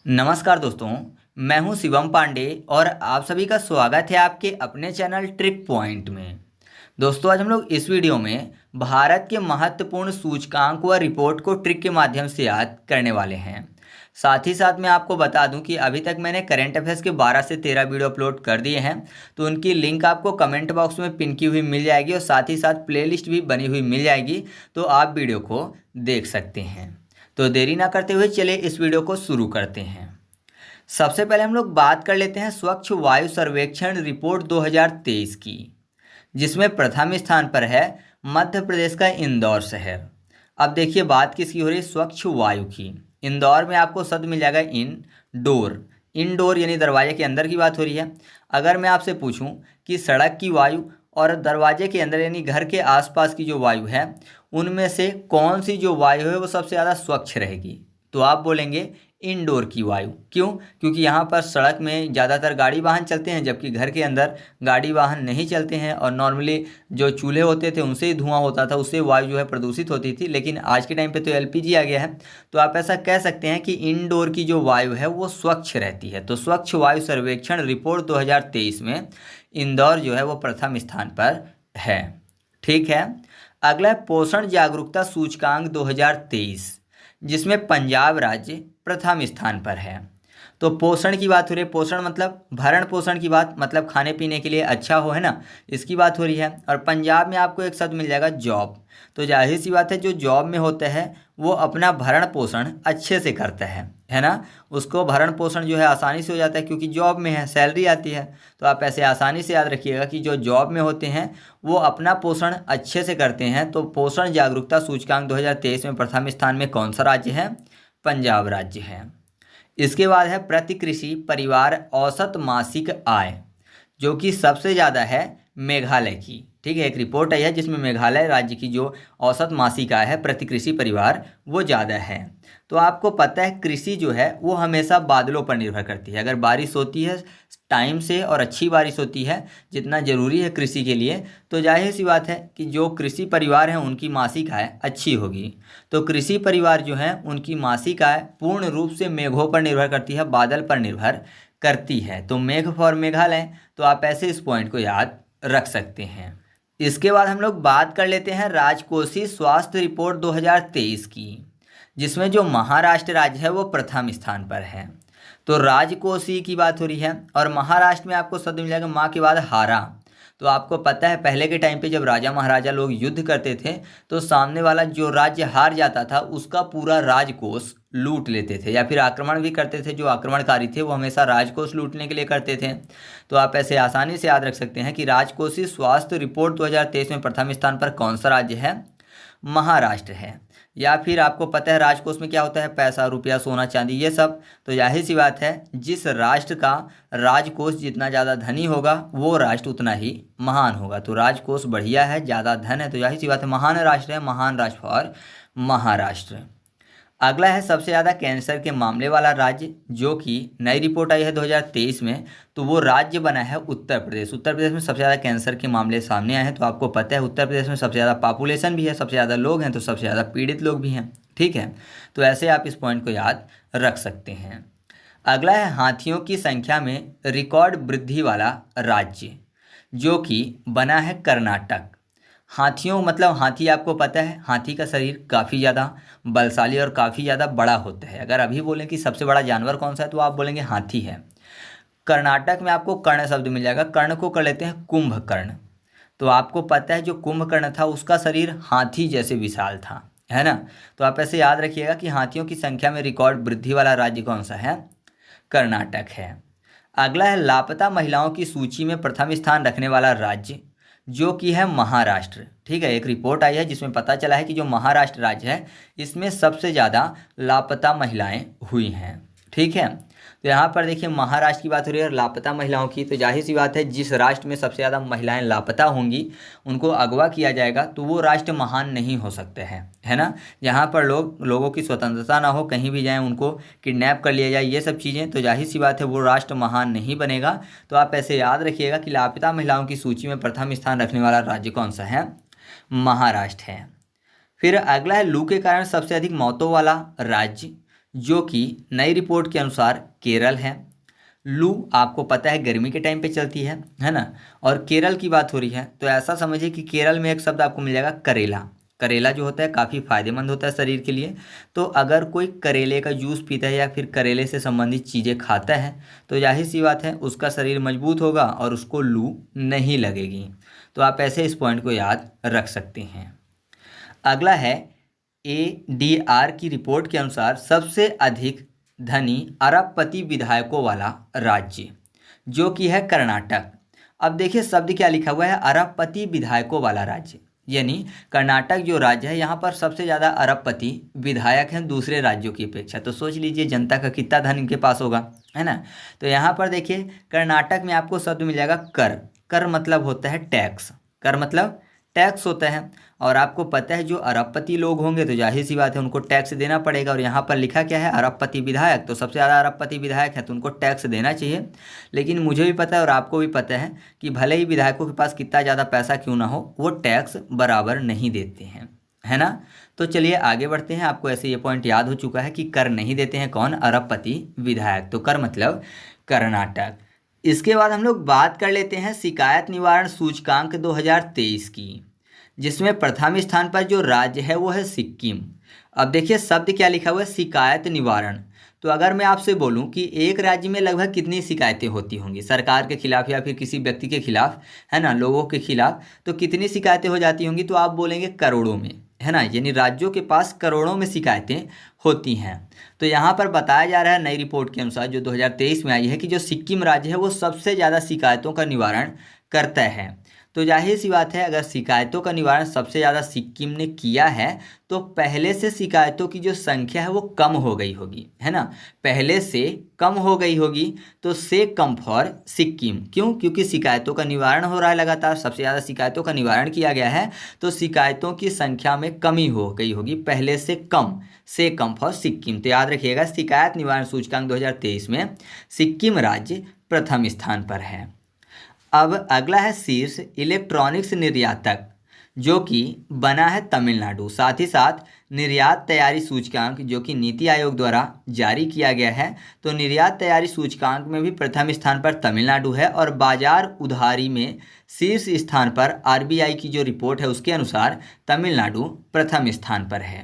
नमस्कार दोस्तों। मैं हूं शिवम पांडे और आप सभी का स्वागत है आपके अपने चैनल ट्रिक पॉइंट में। दोस्तों, आज हम लोग इस वीडियो में भारत के महत्वपूर्ण सूचकांक व रिपोर्ट को ट्रिक के माध्यम से याद करने वाले हैं। साथ ही साथ मैं आपको बता दूं कि अभी तक मैंने करंट अफेयर्स के 12 से 13 वीडियो अपलोड कर दिए हैं, तो उनकी लिंक आपको कमेंट बॉक्स में पिन की हुई मिल जाएगी और साथ ही साथ प्लेलिस्ट भी बनी हुई मिल जाएगी, तो आप वीडियो को देख सकते हैं। तो देरी ना करते हुए चलिए इस वीडियो को शुरू करते हैं। सबसे पहले हम लोग बात कर लेते हैं स्वच्छ वायु सर्वेक्षण रिपोर्ट 2023 की, जिसमें प्रथम स्थान पर है मध्य प्रदेश का इंदौर शहर। अब देखिए बात किसकी हो रही है, स्वच्छ वायु की। इंदौर में आपको शब्द मिल जाएगा इनडोर। इनडोर यानी दरवाजे के अंदर की बात हो रही है। अगर मैं आपसे पूछूं कि सड़क की वायु और दरवाजे के अंदर यानी घर के आसपास की जो वायु है, उनमें से कौन सी जो वायु है वो सबसे ज़्यादा स्वच्छ रहेगी, तो आप बोलेंगे इंडोर की वायु। क्यों? क्योंकि यहाँ पर सड़क में ज़्यादातर गाड़ी वाहन चलते हैं, जबकि घर के अंदर गाड़ी वाहन नहीं चलते हैं और नॉर्मली जो चूल्हे होते थे उनसे ही धुआं होता था, उससे वायु जो है प्रदूषित होती थी। लेकिन आज के टाइम पे तो एलपीजी आ गया है, तो आप ऐसा कह सकते हैं कि इंडोर की जो वायु है वो स्वच्छ रहती है। तो स्वच्छ वायु सर्वेक्षण रिपोर्ट 2023 में इंदौर जो है वो प्रथम स्थान पर है। ठीक है। अगला है पोषण जागरूकता सूचकांक 2023, जिसमें पंजाब राज्य प्रथम स्थान पर है। तो पोषण की बात हो रही है। पोषण मतलब भरण पोषण की बात, मतलब खाने पीने के लिए अच्छा हो, है ना, इसकी बात हो रही है। और पंजाब में आपको एक शब्द मिल जाएगा जॉब। तो जाहिर सी बात है, जो जॉब में होता है वो अपना भरण पोषण अच्छे से करता है ना। उसको भरण पोषण जो है आसानी से हो जाता है, क्योंकि जॉब में है, सैलरी आती है। तो आप ऐसे आसानी से याद रखिएगा कि जो जॉब में होते हैं वो अपना पोषण अच्छे से करते हैं। तो पोषण जागरूकता सूचकांक 2023 में प्रथम स्थान में कौन सा राज्य है? पंजाब राज्य है। इसके बाद है प्रति कृषि परिवार औसत मासिक आय, जो कि सबसे ज़्यादा है मेघालय की। ठीक है, एक रिपोर्ट आई है जिसमें मेघालय राज्य की जो औसत मासिक आय है प्रति कृषि परिवार वो ज़्यादा है। तो आपको पता है कृषि जो है वो हमेशा बादलों पर निर्भर करती है। अगर बारिश होती है टाइम से और अच्छी बारिश होती है, जितना ज़रूरी है कृषि के लिए, तो जाहिर सी बात है कि जो कृषि परिवार हैं उनकी मासिक आय अच्छी होगी। तो कृषि परिवार जो हैं उनकी मासिक आय पूर्ण रूप से मेघों पर निर्भर करती है, बादल पर निर्भर करती है। तो मेघ फॉर मेघालय, तो आप ऐसे इस पॉइंट को याद रख सकते हैं। इसके बाद हम लोग बात कर लेते हैं राजकोषीय स्वास्थ्य रिपोर्ट 2023 की, जिसमें जो महाराष्ट्र राज्य है वो प्रथम स्थान पर है। तो राजकोषीय की बात हो रही है और महाराष्ट्र में आपको शब्द मिल जाएगा माँ के बाद हारा। तो आपको पता है पहले के टाइम पे जब राजा महाराजा लोग युद्ध करते थे, तो सामने वाला जो राज्य हार जाता था उसका पूरा राजकोष लूट लेते थे, या फिर आक्रमण भी करते थे। जो आक्रमणकारी थे वो हमेशा राजकोष लूटने के लिए करते थे। तो आप ऐसे आसानी से याद रख सकते हैं कि राजकोषीय स्वास्थ्य रिपोर्ट 2023 में प्रथम स्थान पर कौन सा राज्य है? महाराष्ट्र है। या फिर आपको पता है राजकोष में क्या होता है? पैसा, रुपया, सोना, चांदी, ये सब। तो जाहिर सी बात है जिस राष्ट्र का राजकोष जितना ज़्यादा धनी होगा वो राष्ट्र उतना ही महान होगा। तो राजकोष बढ़िया है, ज़्यादा धन है, तो जाहिर सी बात है महान राष्ट्र है, महान राष्ट्र फॉर महाराष्ट्र। अगला है सबसे ज़्यादा कैंसर के मामले वाला राज्य, जो कि नई रिपोर्ट आई है 2023 में। तो वो राज्य बना है उत्तर प्रदेश। उत्तर प्रदेश में सबसे ज़्यादा कैंसर के मामले सामने आए हैं। तो आपको पता है उत्तर प्रदेश में सबसे ज़्यादा पॉपुलेशन भी है, सबसे ज़्यादा लोग हैं, तो सबसे ज़्यादा पीड़ित लोग भी हैं। ठीक है, तो ऐसे आप इस पॉइंट को याद रख सकते हैं। अगला है हाथियों की संख्या में रिकॉर्ड वृद्धि वाला राज्य, जो कि बना है कर्नाटक। हाथियों मतलब हाथी, आपको पता है हाथी का शरीर काफ़ी ज़्यादा बलशाली और काफ़ी ज़्यादा बड़ा होता है। अगर अभी बोलें कि सबसे बड़ा जानवर कौन सा है, तो आप बोलेंगे हाथी है। कर्नाटक में आपको कर्ण शब्द मिल जाएगा। कर्ण को कर लेते हैं कुंभकर्ण। तो आपको पता है जो कुंभकर्ण था उसका शरीर हाथी जैसे विशाल था, है ना। तो आप ऐसे याद रखिएगा कि हाथियों की संख्या में रिकॉर्ड वृद्धि वाला राज्य कौन सा है? कर्नाटक है। अगला है लापता महिलाओं की सूची में प्रथम स्थान रखने वाला राज्य, जो कि है महाराष्ट्र। ठीक है, एक रिपोर्ट आई है जिसमें पता चला है कि जो महाराष्ट्र राज्य है इसमें सबसे ज़्यादा लापता महिलाएं हुई हैं। ठीक है, तो यहाँ पर देखिए महाराष्ट्र की बात हो रही है और लापता महिलाओं की। तो जाहिर सी बात है जिस राष्ट्र में सबसे ज़्यादा महिलाएं लापता होंगी, उनको अगवा किया जाएगा, तो वो राष्ट्र महान नहीं हो सकते हैं, है ना। जहाँ पर लोगों की स्वतंत्रता ना हो, कहीं भी जाएं उनको किडनैप कर लिया जाए, ये सब चीज़ें, तो जाहिर सी बात है वो राष्ट्र महान नहीं बनेगा। तो आप ऐसे याद रखिएगा कि लापता महिलाओं की सूची में प्रथम स्थान रखने वाला राज्य कौन सा है? महाराष्ट्र है। फिर अगला है लू के कारण सबसे अधिक मौतों वाला राज्य, जो कि नई रिपोर्ट के अनुसार केरल है। लू आपको पता है गर्मी के टाइम पे चलती है ना। और केरल की बात हो रही है तो ऐसा समझिए कि केरल में एक शब्द आपको मिल जाएगा करेला। करेला जो होता है काफ़ी फायदेमंद होता है शरीर के लिए। तो अगर कोई करेले का जूस पीता है या फिर करेले से संबंधित चीज़ें खाता है तो जाहिर सी बात है उसका शरीर मजबूत होगा और उसको लू नहीं लगेगी। तो आप ऐसे इस पॉइंट को याद रख सकते हैं। अगला है ADR की रिपोर्ट के अनुसार सबसे अधिक धनी अरबपति विधायकों वाला राज्य जो कि है कर्नाटक। अब देखिए शब्द क्या लिखा हुआ है, अरबपति विधायकों वाला राज्य, यानी कर्नाटक जो राज्य है यहाँ पर सबसे ज़्यादा अरबपति विधायक हैं दूसरे राज्यों की अपेक्षा। तो सोच लीजिए जनता का कितना धन इनके पास होगा, है ना। तो यहाँ पर देखिए कर्नाटक में आपको शब्द मिल जाएगा कर। कर मतलब होता है टैक्स। कर मतलब टैक्स होता है। और आपको पता है जो अरबपति लोग होंगे तो जाहिर सी बात है उनको टैक्स देना पड़ेगा। और यहाँ पर लिखा क्या है, अरबपति विधायक, तो सबसे ज़्यादा अरबपति विधायक है तो उनको टैक्स देना चाहिए। लेकिन मुझे भी पता है और आपको भी पता है कि भले ही विधायकों के पास कितना ज़्यादा पैसा क्यों ना हो वो टैक्स बराबर नहीं देते हैं, है ना। तो चलिए आगे बढ़ते हैं। आपको ऐसे ये पॉइंट याद हो चुका है कि कर नहीं देते हैं कौन, अरबपति विधायक। तो कर मतलब कर्नाटक। इसके बाद हम लोग बात कर लेते हैं शिकायत निवारण सूचकांक 2023 की, जिसमें प्रथम स्थान पर जो राज्य है वो है सिक्किम। अब देखिए शब्द क्या लिखा हुआ है, शिकायत निवारण। तो अगर मैं आपसे बोलूं कि एक राज्य में लगभग कितनी शिकायतें होती होंगी सरकार के खिलाफ या फिर किसी व्यक्ति के खिलाफ, है ना, लोगों के खिलाफ, तो कितनी शिकायतें हो जाती होंगी, तो आप बोलेंगे करोड़ों में, है ना। यानी राज्यों के पास करोड़ों में शिकायतें होती हैं। तो यहाँ पर बताया जा रहा है नई रिपोर्ट के अनुसार जो 2023 में आई है कि जो सिक्किम राज्य है वो सबसे ज़्यादा शिकायतों का निवारण करता है। तो जाहिर सी बात है अगर शिकायतों का निवारण सबसे ज़्यादा सिक्किम ने किया है तो पहले से शिकायतों की जो संख्या है वो कम हो गई होगी, है ना। पहले से कम हो गई होगी तो से कम फॉर सिक्किम। क्यों? क्योंकि शिकायतों का निवारण हो रहा है लगातार, सबसे ज़्यादा शिकायतों का निवारण किया गया है तो शिकायतों की संख्या में कमी हो गई होगी, पहले से कम फॉर सिक्किम। तो याद रखिएगा शिकायत निवारण सूचकांक 2023 में सिक्किम राज्य प्रथम स्थान पर है। अब अगला है शीर्ष इलेक्ट्रॉनिक्स निर्यातक जो कि बना है तमिलनाडु। साथ ही साथ निर्यात तैयारी सूचकांक जो कि नीति आयोग द्वारा जारी किया गया है, तो निर्यात तैयारी सूचकांक में भी प्रथम स्थान पर तमिलनाडु है। और बाजार उधारी में शीर्ष स्थान पर RBI की जो रिपोर्ट है उसके अनुसार तमिलनाडु प्रथम स्थान पर है।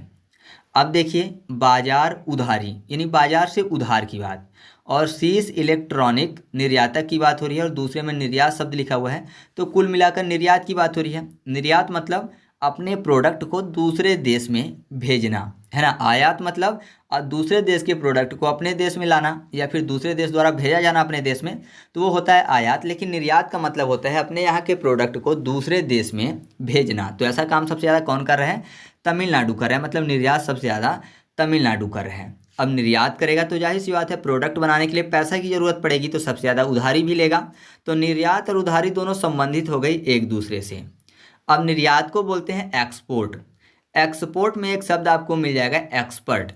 अब देखिए बाजार उधारी यानी बाजार से उधार की बात, और शीर्ष इलेक्ट्रॉनिक निर्यातक की बात हो रही है और दूसरे में निर्यात शब्द लिखा हुआ है, तो कुल मिलाकर निर्यात की बात हो रही है। निर्यात मतलब अपने प्रोडक्ट को दूसरे देश में भेजना, है ना। आयात मतलब दूसरे देश के प्रोडक्ट को अपने देश में लाना या फिर दूसरे देश द्वारा भेजा जाना अपने देश में, तो वो होता है आयात। लेकिन निर्यात का मतलब होता है अपने यहाँ के प्रोडक्ट को दूसरे देश में भेजना। तो ऐसा काम सबसे ज़्यादा कौन कर रहा है? तमिलनाडु कर रहा है। मतलब निर्यात सबसे ज़्यादा तमिलनाडु कर रहा है। अब निर्यात करेगा तो जाहिर सी बात है प्रोडक्ट बनाने के लिए पैसा की ज़रूरत पड़ेगी, तो सबसे ज़्यादा उधारी भी लेगा। तो निर्यात और उधारी दोनों संबंधित हो गई एक दूसरे से। अब निर्यात को बोलते हैं एक्सपोर्ट। एक्सपोर्ट में एक शब्द आपको मिल जाएगा एक्सपर्ट।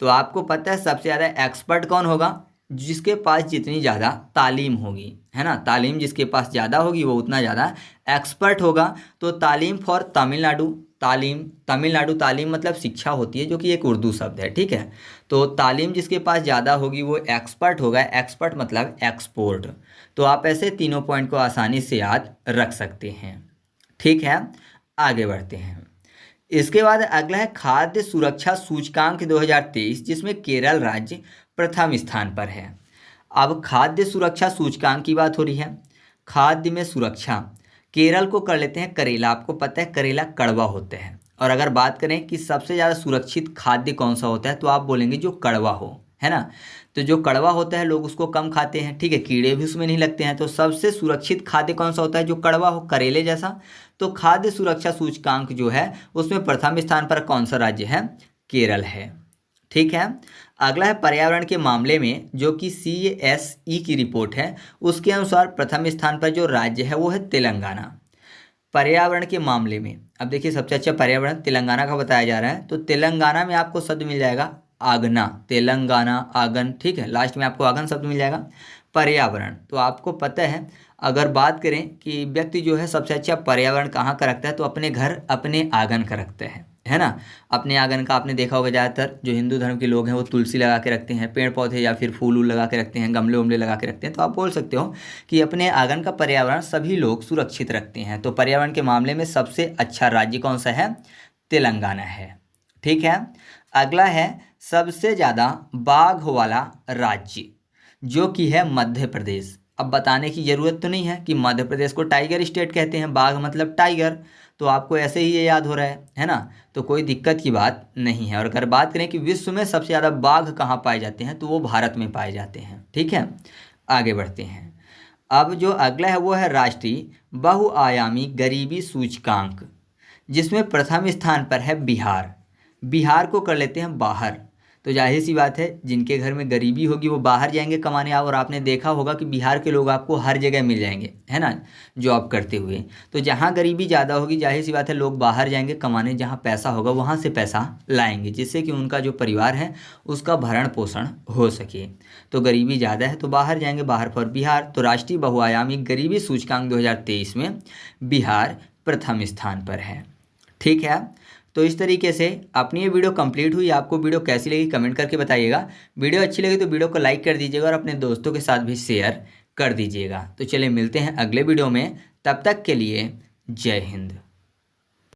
तो आपको पता है सबसे ज़्यादा एक्सपर्ट कौन होगा? जिसके पास जितनी ज़्यादा तालीम होगी, है ना। तालीम जिसके पास ज़्यादा होगी वो उतना ज़्यादा एक्सपर्ट होगा। तो तालीम फॉर तमिलनाडु, तमिलनाडु तालीम मतलब शिक्षा होती है जो कि एक उर्दू शब्द है, ठीक है। तो तालीम जिसके पास ज़्यादा होगी वो एक्सपर्ट होगा। एक्सपर्ट मतलब एक्सपोर्ट। तो आप ऐसे तीनों पॉइंट को आसानी से याद रख सकते हैं, ठीक है। आगे बढ़ते हैं। इसके बाद अगला है खाद्य सुरक्षा सूचकांक 2023 जिसमें केरल राज्य प्रथम स्थान पर है। अब खाद्य सुरक्षा सूचकांक की बात हो रही है। खाद्य में सुरक्षा केरल को कर लेते हैं करेला। आपको पता है करेला कड़वा होता है। और अगर बात करें कि सबसे ज़्यादा सुरक्षित खाद्य कौन सा होता है तो आप बोलेंगे जो कड़वा हो, है ना। तो जो कड़वा होता है लोग उसको कम खाते हैं, ठीक है, कीड़े भी उसमें नहीं लगते हैं। तो सबसे सुरक्षित खाद्य कौन सा होता है? जो कड़वा हो, करेले जैसा। तो खाद्य सुरक्षा सूचकांक जो है उसमें प्रथम स्थान पर कौन सा राज्य है? केरल है, ठीक है। अगला है पर्यावरण के मामले में जो कि CSE की रिपोर्ट है उसके अनुसार प्रथम स्थान पर जो राज्य है वो है तेलंगाना। पर्यावरण के मामले में अब देखिए सबसे अच्छा पर्यावरण तेलंगाना का बताया जा रहा है। तो तेलंगाना में आपको शब्द मिल जाएगा आगना, तेलंगाना आगन, ठीक है, लास्ट में आपको आगन शब्द मिल जाएगा। पर्यावरण तो आपको पता है अगर बात करें कि व्यक्ति जो है सबसे अच्छा पर्यावरण कहाँ का रखता है तो अपने घर अपने आंगन का रखता है ना। अपने आंगन का आपने देखा होगा, ज़्यादातर जो हिंदू धर्म के लोग हैं वो तुलसी लगा के रखते हैं, पेड़ पौधे या फिर फूल वूल लगा के रखते हैं, गमले उमले लगा के रखते हैं। तो आप बोल सकते हो कि अपने आंगन का पर्यावरण सभी लोग सुरक्षित रखते हैं। तो पर्यावरण के मामले में सबसे अच्छा राज्य कौन सा है? तेलंगाना है। ठीक है। अगला है सबसे ज़्यादा बाघ वाला राज्य, जो कि है मध्य प्रदेश। अब बताने की ज़रूरत तो नहीं है कि मध्य प्रदेश को टाइगर स्टेट कहते हैं, बाघ मतलब टाइगर, तो आपको ऐसे ही ये याद हो रहा है ना। तो कोई दिक्कत की बात नहीं है। और अगर बात करें कि विश्व में सबसे ज़्यादा बाघ कहाँ पाए जाते हैं, तो वो भारत में पाए जाते हैं। ठीक है, आगे बढ़ते हैं। अब जो अगला है वो है राष्ट्रीय बहुआयामी गरीबी सूचकांक, जिसमें प्रथम स्थान पर है बिहार। बिहार को कर लेते हैं बाहर। तो जाहिर सी बात है, जिनके घर में गरीबी होगी वो बाहर जाएंगे कमाने। और आपने देखा होगा कि बिहार के लोग आपको हर जगह मिल जाएंगे, है ना, जॉब करते हुए। तो जहाँ गरीबी ज़्यादा होगी, जाहिर सी बात है, लोग बाहर जाएंगे कमाने। जहाँ पैसा होगा वहाँ से पैसा लाएंगे, जिससे कि उनका जो परिवार है उसका भरण पोषण हो सके। तो गरीबी ज़्यादा है तो बाहर जाएंगे, बाहर पर बिहार। तो राष्ट्रीय बहुआयामी गरीबी सूचकांक 2023 में बिहार प्रथम स्थान पर है। ठीक है। तो इस तरीके से अपनी ये वीडियो कंप्लीट हुई। आपको वीडियो कैसी लगी कमेंट करके बताइएगा। वीडियो अच्छी लगी तो वीडियो को लाइक कर दीजिएगा और अपने दोस्तों के साथ भी शेयर कर दीजिएगा। तो चलिए मिलते हैं अगले वीडियो में, तब तक के लिए जय हिंद।